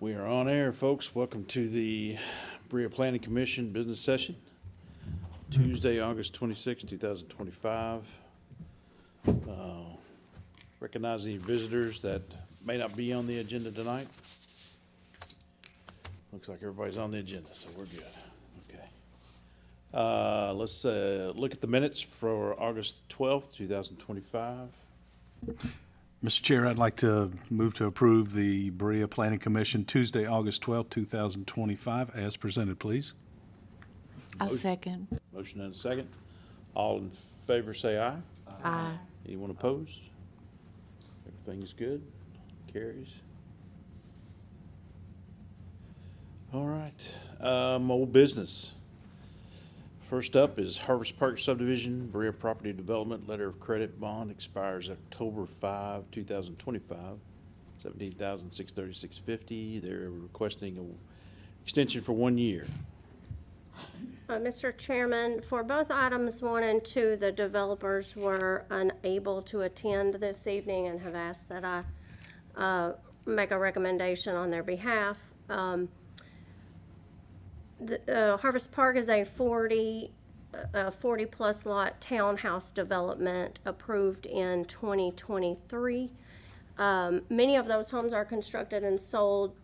We are on air, folks. Welcome to the Berea Planning Commission business session, Tuesday, August 26, 2025. Recognize any visitors that may not be on the agenda tonight. Looks like everybody's on the agenda, so we're good. Okay. Let's look at the minutes for August 12th, 2025. Mr. Chair, I'd like to move to approve the Berea Planning Commission Tuesday, August 12, 2025, as presented, please. I'll second. Motion and a second. All in favor say aye. Aye. Anyone opposed? Everything's good. Carries. All right. Old business. First up is Harvest Park Subdivision, Berea Property Development Letter of Credit Bond expires October 5, 2025. $17,636.50. They're requesting an extension for 1 year. Mr. Chairman, for both items 1 and 2, the developers were unable to attend this evening and have asked that I make a recommendation on their behalf. Harvest Park is a 40-plus lot townhouse development approved in 2023. Many of those homes are constructed and sold.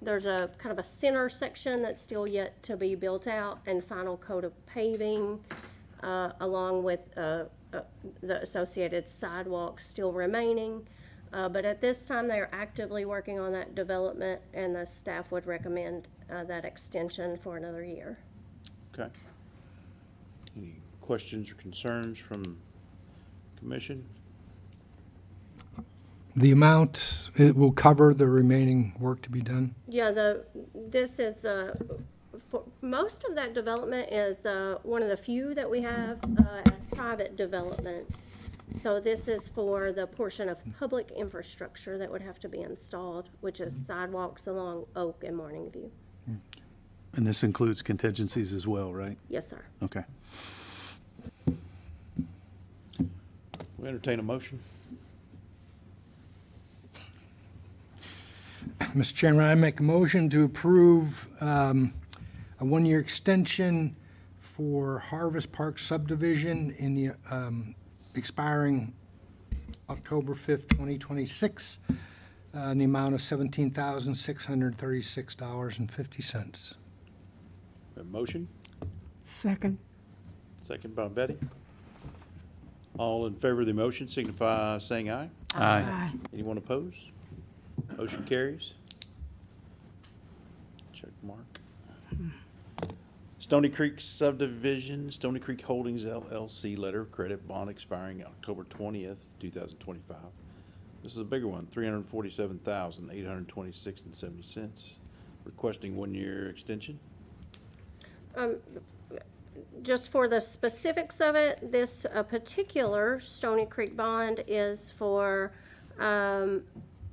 There's a kind of a center section that's still yet to be built out and final coat of paving, along with the associated sidewalks still remaining. But at this time, they are actively working on that development, and the staff would recommend that extension for another year. Okay. Any questions or concerns from commission? The amount, it will cover the remaining work to be done? Yeah, this is, for most of that development is one of the few that we have as private developments. So this is for the portion of public infrastructure that would have to be installed, which is sidewalks along Oak and Morning View. And this includes contingencies as well, right? Yes, sir. Okay. We entertain a motion. Mr. Chairman, I make a motion to approve a 1-year extension for Harvest Park subdivision in the expiring October 5th, 2026, in the amount of $17,636.50. A motion, Second. second by Betty. All in favor of the motion signify by saying aye. Aye. Anyone opposed? Motion carries. Check mark. Stony Creek Subdivision, Stony Creek Holdings LLC letter of credit bond expiring October 20th, 2025. This is a bigger one, $347,826.70. Requesting 1-year extension. Just for the specifics of it, this particular Stony Creek bond is for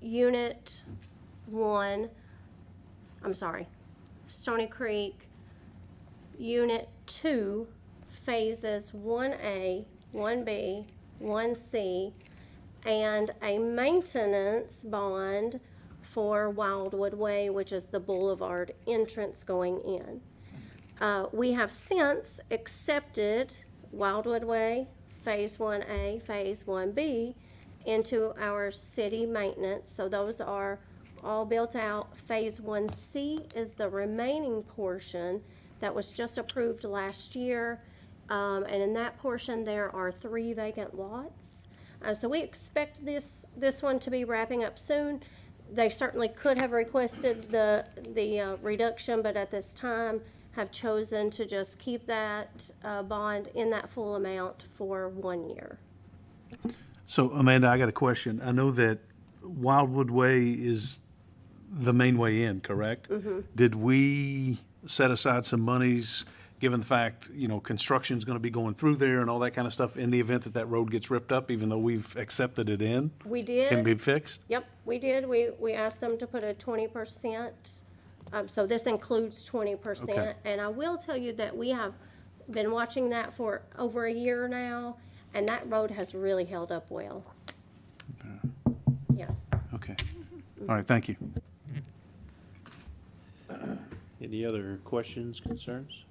Unit 1, Stony Creek Unit 2, Phases 1A, 1B, 1C, and a maintenance bond for Wildwood Way, which is the boulevard entrance going in. We have since accepted Wildwood Way, Phase 1A, Phase 1B, into our city maintenance, so those are all built out. Phase 1C is the remaining portion that was just approved last year, and in that portion there are 3 vacant lots. So we expect this one to be wrapping up soon. They certainly could have requested the reduction, but at this time have chosen to just keep that bond in that full amount for 1 year. So, Amanda, I got a question. I know that Wildwood Way is the main way in, correct? Mm-hmm. Did we set aside some monies, given the fact, construction's going to be going through there and all that kind of stuff, in the event that that road gets ripped up, even though we've accepted it in? We did. Can be fixed? Yep, we did. We asked them to put a 20%. So this includes 20%. Okay. And I will tell you that we have been watching that for over a year now, and that road has really held up well. Yes. Okay. All right, thank you. Any other questions, concerns?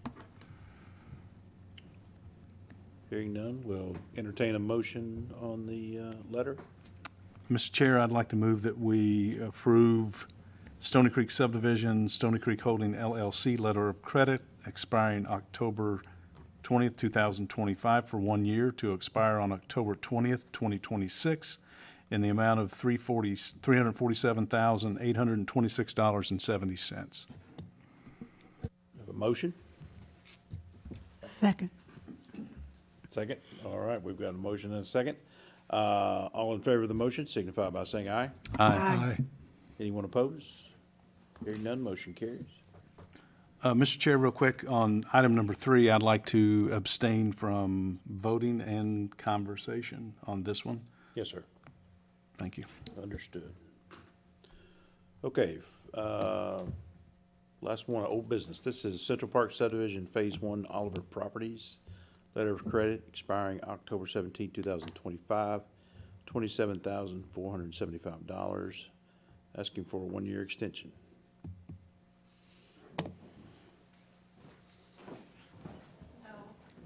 Hearing none, we'll entertain a motion on the letter. Mr. Chair, I'd like to move that we approve Stony Creek subdivision, Stony Creek Holding LLC letter of credit expiring October 20th, 2025 for 1 year to expire on October 20th, 2026 in the amount of $347,826.70. Have a motion? Second. Second. All right, we've got a motion and a second. All in favor of the motion signify by saying aye. Aye. Anyone opposed? Hearing none, motion carries. Mr. Chair, real quick, on item number 3, I'd like to abstain from voting and conversation on this one. Yes, sir. Thank you. Understood. Okay, last one, old business. This is Central Park Subdivision Phase 1 Oliver Properties. Letter of credit expiring October 17, 2025, $27,475. Asking for a 1-year extension.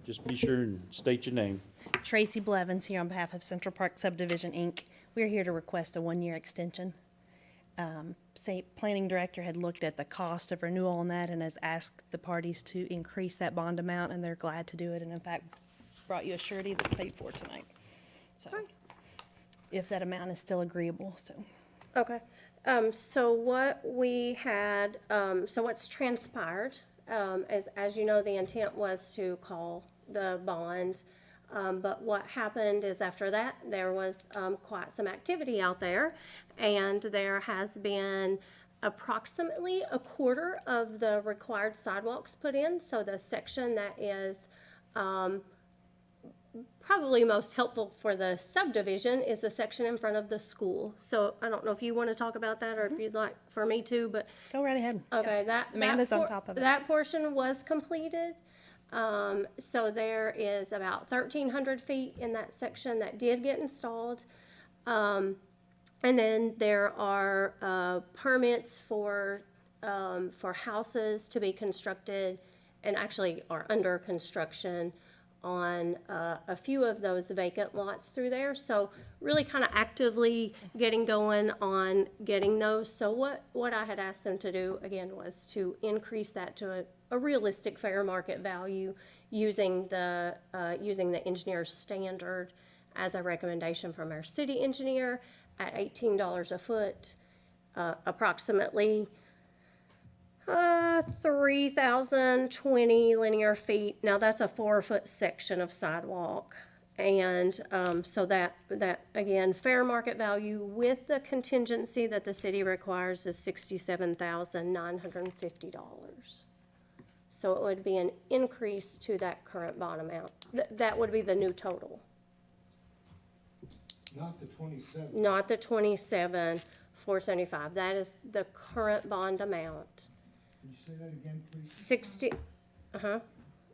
Just be sure and state your name. Tracy Blevins here on behalf of Central Park Subdivision, Inc. We're here to request a 1-year extension. Planning Director had looked at the cost of renewal on that and has asked the parties to increase that bond amount, and they're glad to do it, and in fact, brought you a surety that's paid for tonight. So, if that amount is still agreeable, so. Okay, so what we had, so what's transpired, as you know, the intent was to call the bond. But what happened is after that, there was, quite some activity out there. And there has been approximately a quarter of the required sidewalks put in. So the section that is, probably most helpful for the subdivision is the section in front of the school. So I don't know if you want to talk about that or if you'd like for me to, but. Go right ahead. Okay, that. Amanda's on top of it. That portion was completed. So there is about 1,300 feet in that section that did get installed. And then there are, permits for houses to be constructed and actually are under construction on, a few of those vacant lots through there. So really kind of actively getting going on getting those. So what I had asked them to do again was to increase that to a realistic fair market value using the engineer's standard as a recommendation from our city engineer at $18 a foot, approximately 3,020 linear feet. Now that's a 4-foot section of sidewalk. And so that again, fair market value with the contingency that the city requires is $67,950. So it would be an increase to that current bond amount. That would be the new total. Not the 27. Not the 27,475. That is the current bond amount. Can you say that again, please?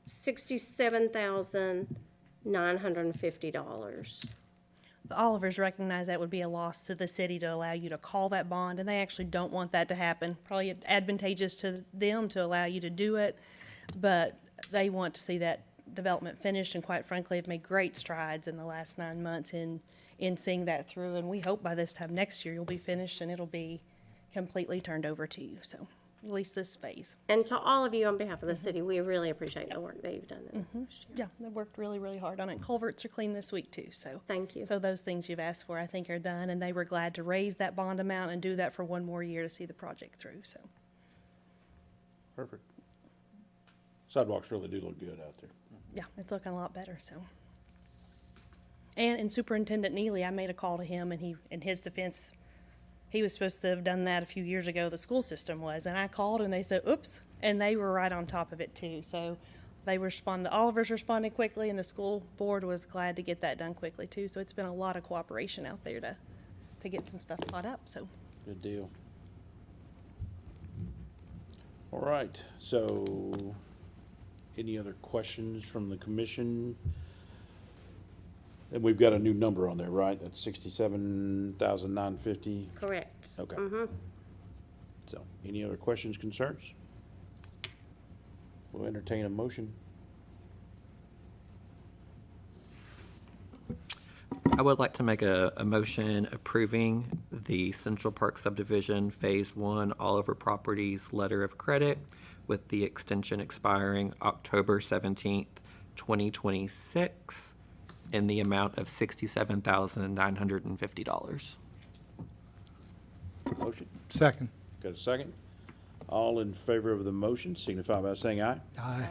$67,950. The Olivers recognize that would be a loss to the city to allow you to call that bond, and they actually don't want that to happen. Probably advantageous to them to allow you to do it, but they want to see that development finished, and quite frankly, have made great strides in the last 9 months in seeing that through, and we hope by this time next year you'll be finished and it'll be completely turned over to you, so at least this phase. And to all of you on behalf of the city, we really appreciate the work that you've done in this last year. Yeah, they worked really, really hard on it. Culverts are clean this week too, so. Thank you. So those things you've asked for, I think, are done, and they were glad to raise that bond amount and do that for 1 more year to see the project through, so. Perfect. Sidewalks really do look good out there. Yeah, it's looking a lot better, so. And Superintendent Neely, I made a call to him, and he, in his defense, he was supposed to have done that a few years ago, the school system was, and I called and they said, oops, and they were right on top of it too, so they responded, the Olivers responded quickly, and the school board was glad to get that done quickly too, so it's been a lot of cooperation out there to get some stuff caught up, so. Good deal. All right, so any other questions from the commission? And we've got a new number on there, right? That's 67,950. Correct. Okay. So, any other questions, concerns? We'll entertain a motion. I would like to make a motion approving the Central Park subdivision Phase 1 Oliver Properties letter of credit with the extension expiring October 17th, 2026 in the amount of $67,950. Motion. Second. Got a second? All in favor of the motion signify by saying aye. Aye.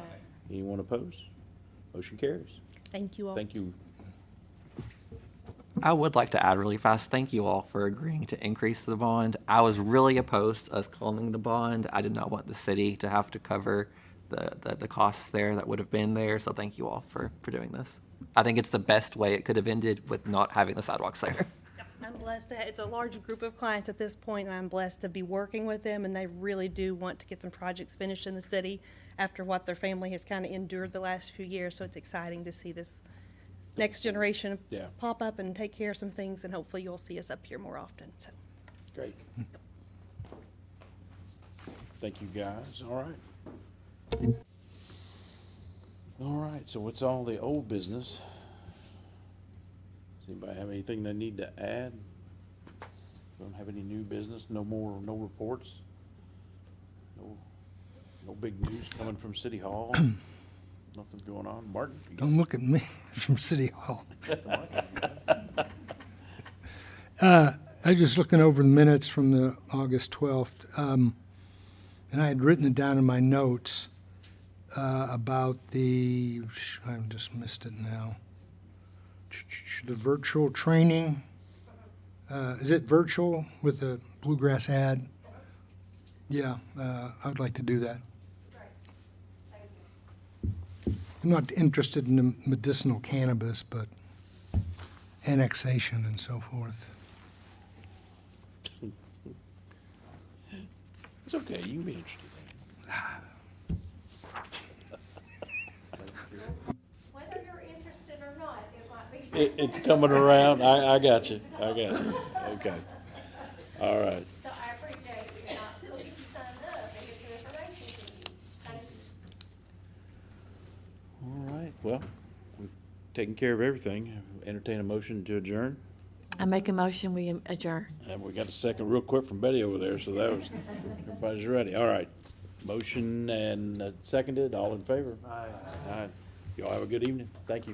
Anyone opposed? Motion carries. Thank you all. Thank you. I would like to add really fast, thank you all for agreeing to increase the bond. I was really opposed to us calling the bond. I did not want the city to have to cover the costs there that would have been there, so thank you all for doing this. I think it's the best way it could have ended with not having the sidewalks there. I'm blessed to, it's a large group of clients at this point, and I'm blessed to be working with them, and they really do want to get some projects finished in the city after what their family has kind of endured the last few years, so it's exciting to see this next generation Yeah. pop up and take care of some things, and hopefully you'll see us up here more often, so. Great. Thank you, guys. All right. All right, so what's all the old business? Does anybody have anything they need to add? Don't have any new business? No reports? No big news coming from City Hall? Nothing going on? Martin? you got- Don't look at me from City Hall. I was just looking over the minutes from the August 12th, and I had written it down in my notes about I just missed it now. The virtual training. Is it virtual with the Bluegrass ad? Yeah, I'd like to do that. I'm not interested in the medicinal cannabis, but annexation and so forth. It's okay, you can be interested. Whether you're interested or not, it might be. It's coming around. I got you. Okay. All right. So I appreciate you, and we'll get you signed up and get some information to you. Thank you. All right, well, we've taken care of everything. Entertain a motion to adjourn. I make a motion, we adjourn. And we got a second real quick from Betty over there, so that was, everybody's ready. All right. Motion and seconded, all in favor? Aye. All right. Y'all have a good evening. Thank you.